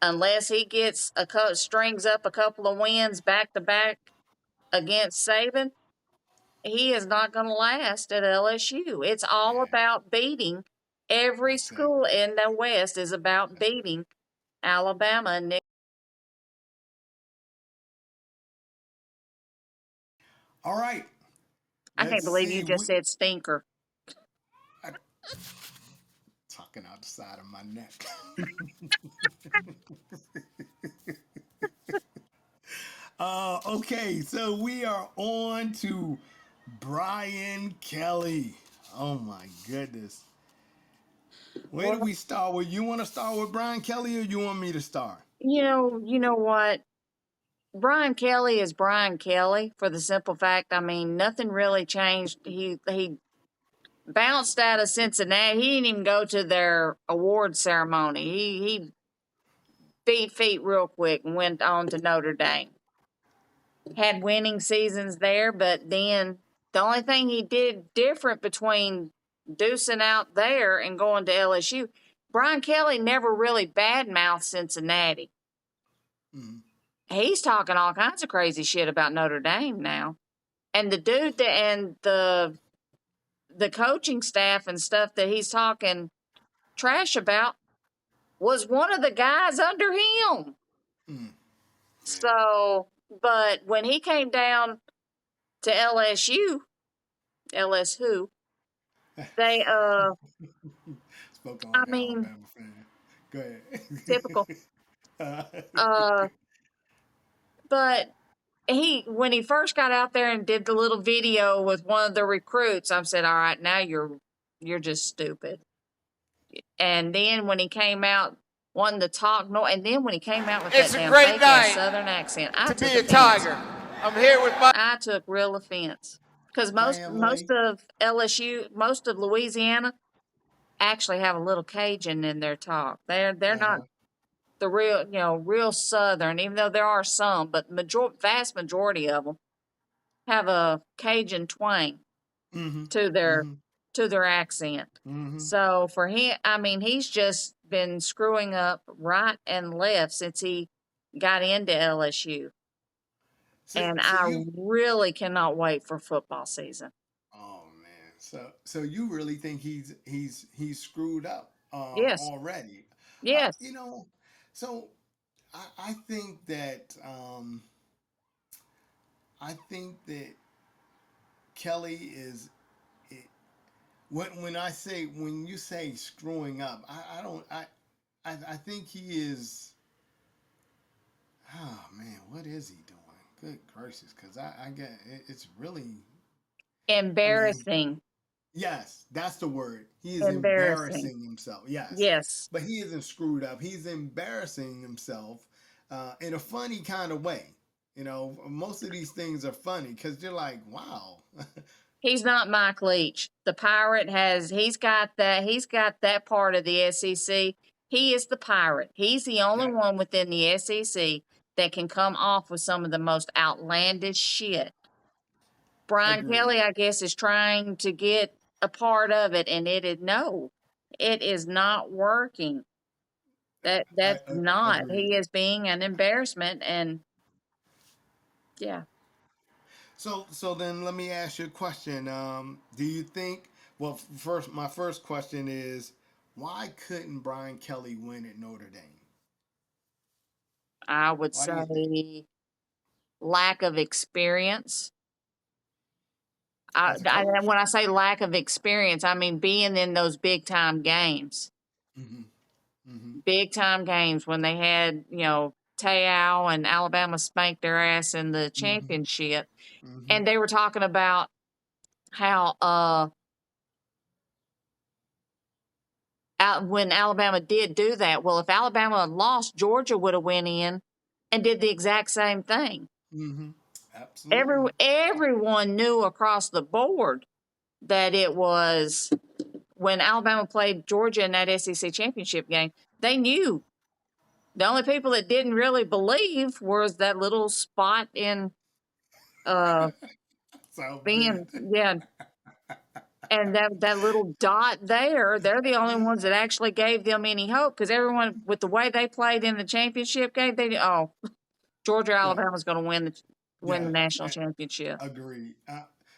unless he gets strings up a couple of wins back to back against Saban, he is not going to last at LSU. It's all Yeah, about beating. Every that's it. school in the West is about beating Alabama and Nick. All right. I can't Let's believe you see. just said stinker. I, talking out the side of my neck. Okay, so we are on to Brian Kelley. Oh my goodness. Where do Well, we start with? You want to start with Brian Kelley or you want me to start? you know what? Brian Kelley is Brian Kelley for the simple fact, I mean, nothing really changed. He bounced out of Cincinnati. He didn't even go to their award ceremony. He beat feet real quick and went on to Notre Dame. Had winning seasons there, but then the only thing he did different between deucing out there and going to LSU, Brian Kelley never really badmouthed Cincinnati. Mm-hmm. He's talking all kinds of crazy shit about Notre Dame now. And the dude that, and the coaching staff and stuff that he's talking trash about was one of the guys under him. Mm-hmm. Yeah. So, but when he came down to LSU, LS who, they Spoken I like an mean, Alabama fan. Go typical. ahead. uh, Uh but he when he first got out there and did the little video with one of the recruits, I said, all right, now you're just stupid. And then when he came out wanting to talk no, and then when he came out with It's that a damn great fake ass night Southern accent, I to took be a offense. Tiger. I'm here with my I took real offense because most family. of LSU, most of Louisiana, actually have a little Cajun in their talk. They're not Uh-huh. the real real Southern, even though there are some, but vast majority of them have a Cajun twang Mm-hmm. to their Mm-hmm. accent. Mm-hmm. So for him, I mean, he's just been screwing up right and left since he got into LSU. And So I you really cannot wait for football season. Oh man. So you really think he's screwed up Yes, already? yes. You know, so I think that Kelly is it, when you say screwing up, I don't I think he is. Oh man, what is he doing? Good gracious, because I get it's really. I mean, Embarrassing. yes, that's the word. He is Embarrassing. embarrassing himself. Yes, Yes. but he isn't screwed up. He's embarrassing himself in a funny kind of way. You know, most of these things are funny because you're like, wow. He's not Mike Leach. The pirate he's got that part of the SEC. He is the pirate. He's the only That one within the SEC that can come off with some of the most outlandish shit. Brian agreed. Kelley, I guess, is trying to get a part of it, and it is not working. I That's not. agreed. He is being an embarrassment, and yeah, So then let me ask you a question. Do you think? Well, first, my first question is, why couldn't Brian Kelly win at Notre Dame? I would Why do you think? say lack of experience. As a coach? When I say lack of experience, I mean being in those big time games, Mm-hmm. Mm-hmm. big time games when they had, Te'o and Alabama spanked their ass in the Mm-hmm. championship. Mm-hmm. And they were talking about how, when Alabama did do that, well, if Alabama had lost, Georgia would have went in and did the exact same thing. Mm-hmm. Absolutely. Everyone knew across the board that it was when Alabama played Georgia in that SEC championship game. They knew. The only people that didn't really believe was that little spot in uh So bad. being yeah. And that little dot there, they're the only ones that actually gave them any hope because everyone, with the way they played in the championship game, Georgia Yeah, Alabama's going to win the yeah, national championship. agree.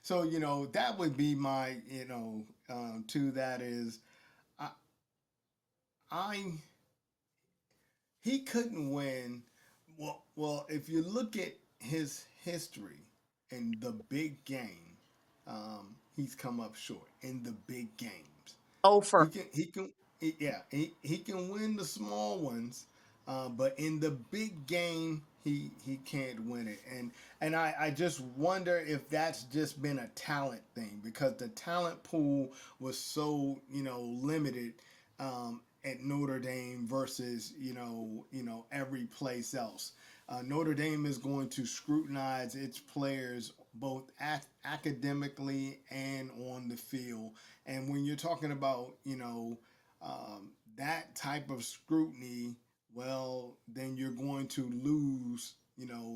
So that would be my to that is I I he couldn't win. Well, if you look at his history in the big game, he's come up short in the big games. He Over. can he can yeah he can win the small ones, but in the big game he can't win it. And I just wonder if that's just been a talent thing because the talent pool was so limited at Notre Dame versus every place else. Notre Dame is going to scrutinize its players both academically and on the field. And when you're talking about, that type of scrutiny, well, then you're going to lose,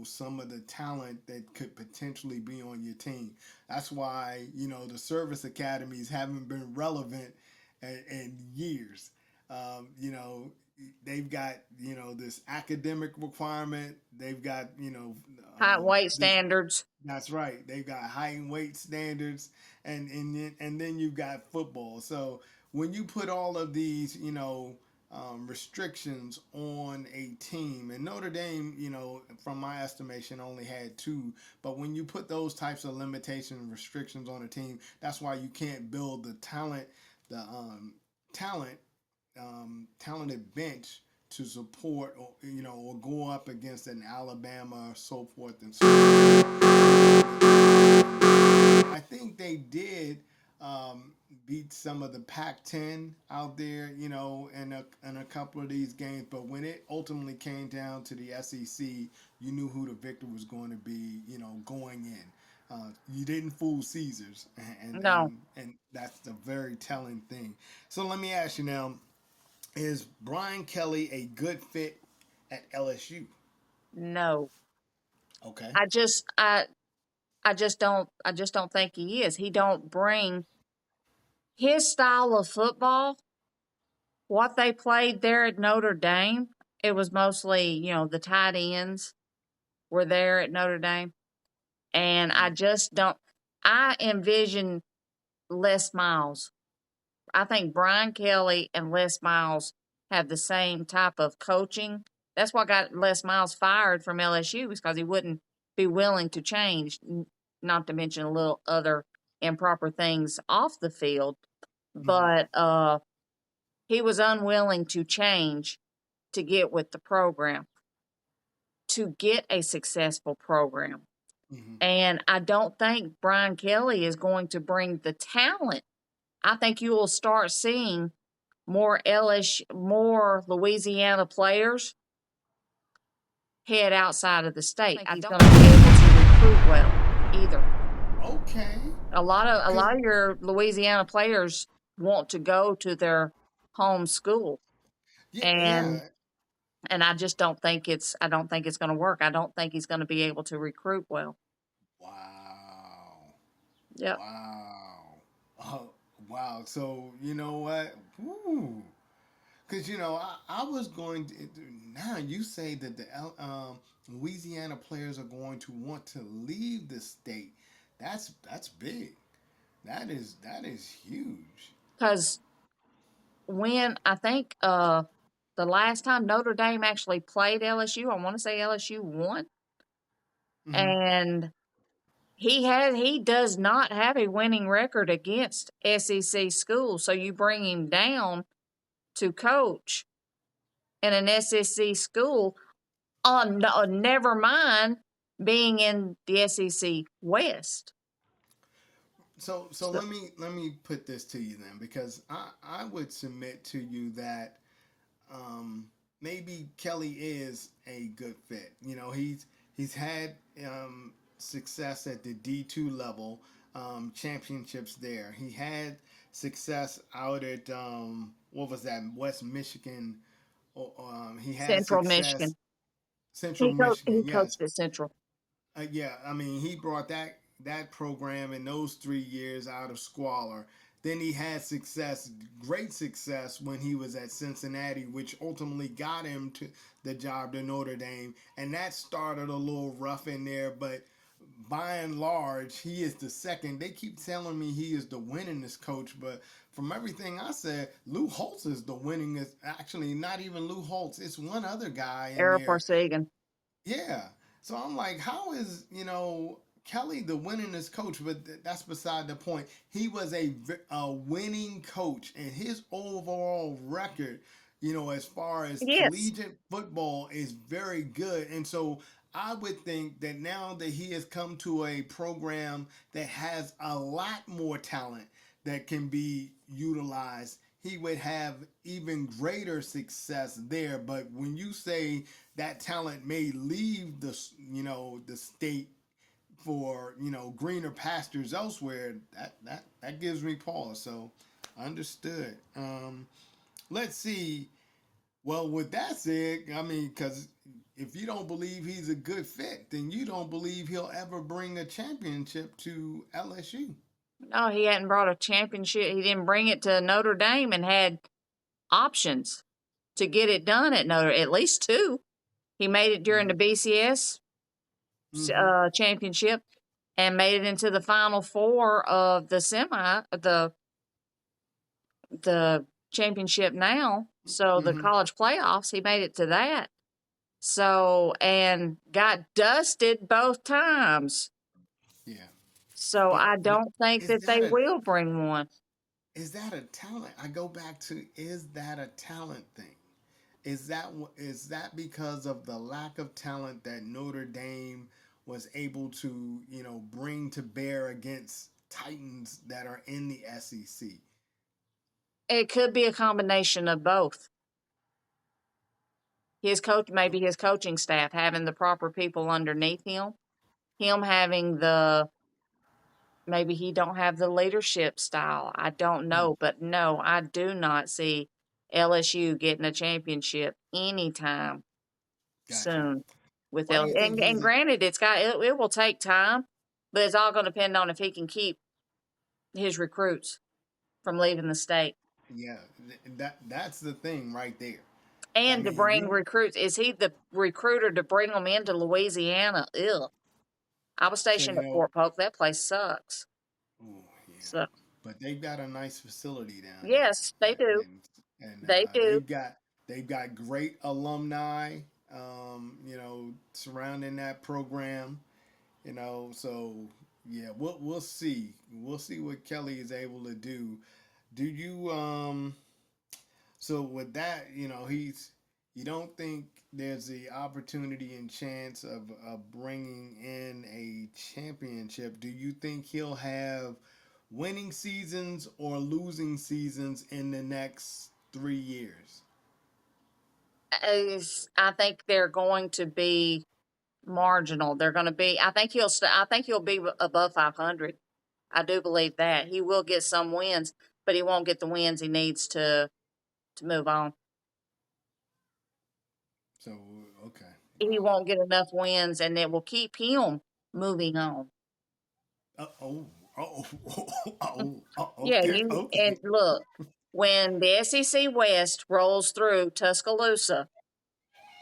some of the talent that could potentially be on your team. That's why, the service academies haven't been relevant in years. You know, they've got, this academic requirement. They've got, Height, weight this standards. that's right. They've got height and weight standards, and then you've got football. So when you put all of these, restrictions on a team, and Notre Dame, from my estimation, only had two. But when you put those types of limitations and restrictions on a team, that's why you can't build the talented bench to support or go up against an Alabama, so forth and so I think they did beat some of the Pac-10 out there, in a couple of these games. But when it ultimately came down to the SEC, you knew who the victor was going to be, going in. You didn't fool Caesars, and No, and and that's a very telling thing. So let me ask you now: is Brian Kelley a good fit at LSU? no. Okay. I just I just don't think he is. He don't bring his style of football. What they played there at Notre Dame, it was mostly, the tight ends were there at Notre Dame. And I Mm-hmm. just don't I envision Les Miles. I think Brian Kelley and Les Miles have the same type of coaching. That's what got Les Miles fired from LSU because he wouldn't be willing to change, not to mention a little other improper things off the field. Mm-hmm. But he was unwilling to change to get with the program, to get a successful program. Mm-hmm. And I don't think Brian Kelley is going to bring the talent. I think you will start seeing more LSU, more Louisiana players head outside of the state. I don't think he's going to be able to recruit well either. Okay. A Cause lot of your Louisiana players want to go to their home school, yeah, and yeah. I don't think it's going to work. I don't think he's going to be able to recruit well. Wow. Yep. Wow. Oh, wow. So you know what? Woo. Because I was going to. Now you say that the Louisiana players are going to want to leave the state. That's big. That is huge. Because when I think the last time Notre Dame actually played LSU, I want to say LSU won, Hmm. and he does not have a winning record against SEC schools. So you bring him down to coach in an SEC school on no, never mind being in the SEC West. So So, let me put this to you then, because I would submit to you that um, maybe Kelley is a good fit. He's had success at the D2 level, championships there. He had success out at what was that, West Michigan. He had Central success Michigan. Central Michigan. He Yes, coached at Central. yeah. I mean, he brought that. that program in those 3 years out of squalor. Then he had success, great success, when he was at Cincinnati, which ultimately got him to the job to Notre Dame. And that started a little rough in there, but by and large, he is the second. They keep telling me he is the winningest coach, but from everything I said, Lou Holtz is the winningest. Actually, not even Lou Holtz. It's one other guy in Era there. Parsegan. Yeah. So I'm like, how is, Kelley the winningest coach? But that's beside the point. He was a winning coach, and his overall record, as far as Yes. collegiate football, is very good. And so I would think that now that he has come to a program that has a lot more talent that can be utilized, he would have even greater success there. But when you say that talent may leave the state for greener pastures elsewhere, that gives me pause. So understood. Let's see. Well, with that said, I mean, because if you don't believe he's a good fit, then you don't believe he'll ever bring a championship to LSU. No, he hadn't brought a championship. He didn't bring it to Notre Dame and had options to get it done at at least two. He made it during Mm-hmm. the BCS Mm-hmm. championship and made it into the final four of the championship now. So the Mm-hmm. college playoffs, he made it to that. So and got dusted both times. Yeah. So I But don't think is that they that a will bring one. is that a talent? I go back to, is that a talent thing? Is that because of the lack of talent that Notre Dame was able to bring to bear against Titans that are in the SEC? It could be a combination of both. Maybe his coaching staff having the proper people underneath him having maybe he don't have the leadership style. I don't Hmm, know, but no, I do not see LSU getting a championship anytime gotcha. soon with Why do L. you think And he's a granted, it will take time, but it's all going to depend on if he can keep his recruits from leaving the state yeah, that's the thing right there. I and to mean, bring recruits. Is he the recruiter to bring them into Louisiana? Ew. I was so stationed at Fort Polk. That place sucks. ooh, yeah, So but they've got a nice facility down there, yes, they do. and They do. they've got great alumni, surrounding that program. So yeah, we'll see. We'll see what Kelley is able to do. Do you So with that, you don't think there's the opportunity and chance of bringing in a championship? Do you think he'll have winning seasons or losing seasons in the next 3 years? I think they're going to be marginal. They're going to be. I think he'll be above 500. I do believe that he will get some wins, but he won't get the wins he needs to move on. So okay, He wow. won't get enough wins, and it will keep him moving on. Oh, oh, oh, Yeah, okay, you and okay. look, when the SEC West rolls through Tuscaloosa,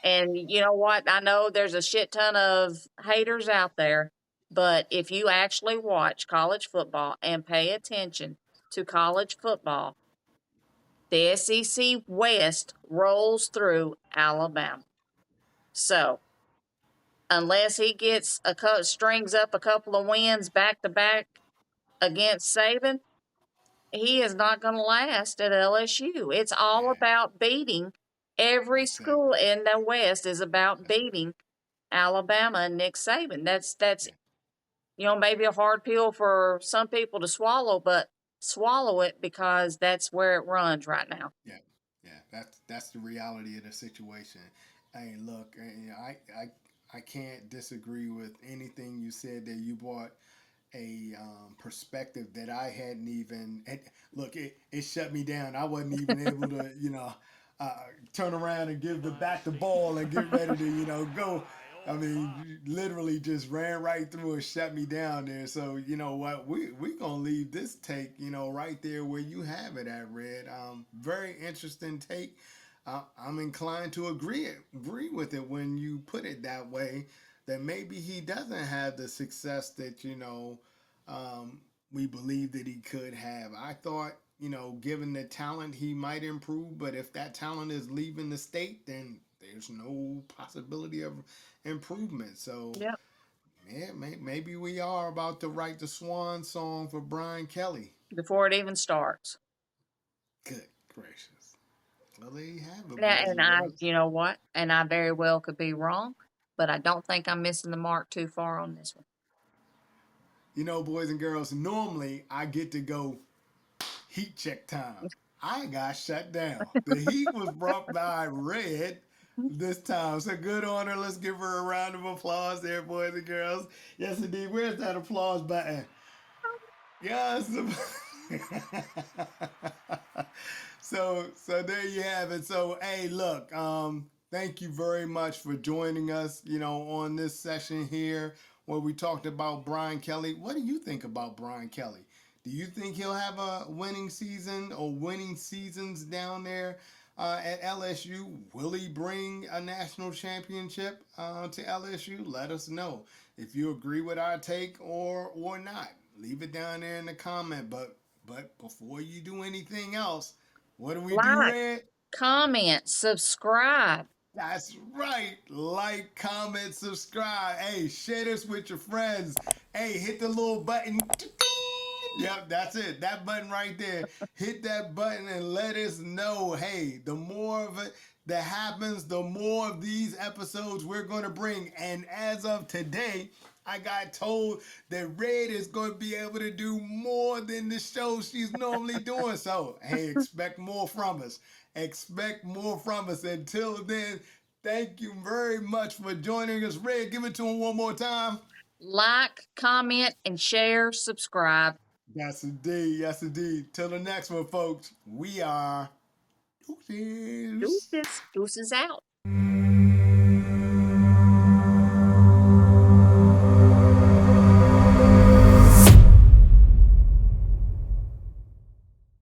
and you know what? I know there's a shit ton of haters out there, but if you actually watch college football and pay attention to college football, the SEC West rolls through Alabama. So, unless he gets strings up a couple of wins back to back against Saban, he is not going to last at LSU. It's all Yeah, about beating every school exactly. in the West is about That's beating Alabama and Nick Saban. That's yeah. maybe a hard pill for some people to swallow, but swallow it because that's where it runs right now. Yeah, yeah, that's the reality of the situation. Hey, look, I can't disagree with anything you said. That you brought a perspective that I hadn't even. Look, it shut me down. I wasn't even able to, turn around and give the back the ball and get ready to, go. I mean, literally just ran right through and shut me down there. So you know what, we gonna leave this take, right there where you have it at, Red. Very interesting take. I'm inclined to agree with it when you put it that way. That maybe he doesn't have the success that um, we believe that he could have. I thought, given the talent, he might improve, but if that talent is leaving the state, then there's no possibility of improvement. So, Yep. man, maybe we are about to write the swan song for Brian Kelley. Before it even starts. Good gracious. Well, there you have it, Yeah, boys and and I, girls. you know what? And I very well could be wrong, but I don't think I'm missing the mark too far on this one. Boys and girls, normally I get to go heat check time. I got shut down. The heat was brought by Red this time. So good on her. Let's give her a round of applause there, boys and girls. Yes, indeed. Where's that applause button? Yes. So there you have it. So hey, look, thank you very much for joining us, on this session here where we talked about Brian Kelley. What do you think about Brian Kelley? Do you think he'll have a winning season or winning seasons down there at LSU? Will he bring a national championship to LSU? Let us know if you agree with our take or not. Leave it down there in the comment. But before you do anything else, what do we do, Like, Red? comment, subscribe. That's right. Like, comment, subscribe. Hey, share this with your friends. Hey, hit the little button. Yep, that's it. That button right there. Hit that button and let us know. Hey, the more of it that happens, the more of these episodes we're going to bring. And as of today, I got told that Red is going to be able to do more than the show she's normally doing. So, hey, expect more from us. Expect more from us. Until then, thank you very much for joining us. Red, give it to him one more time. Like, comment, and share, subscribe. Yes, indeed. Yes, indeed. Till the next one, folks. We are deuces. Deuces out.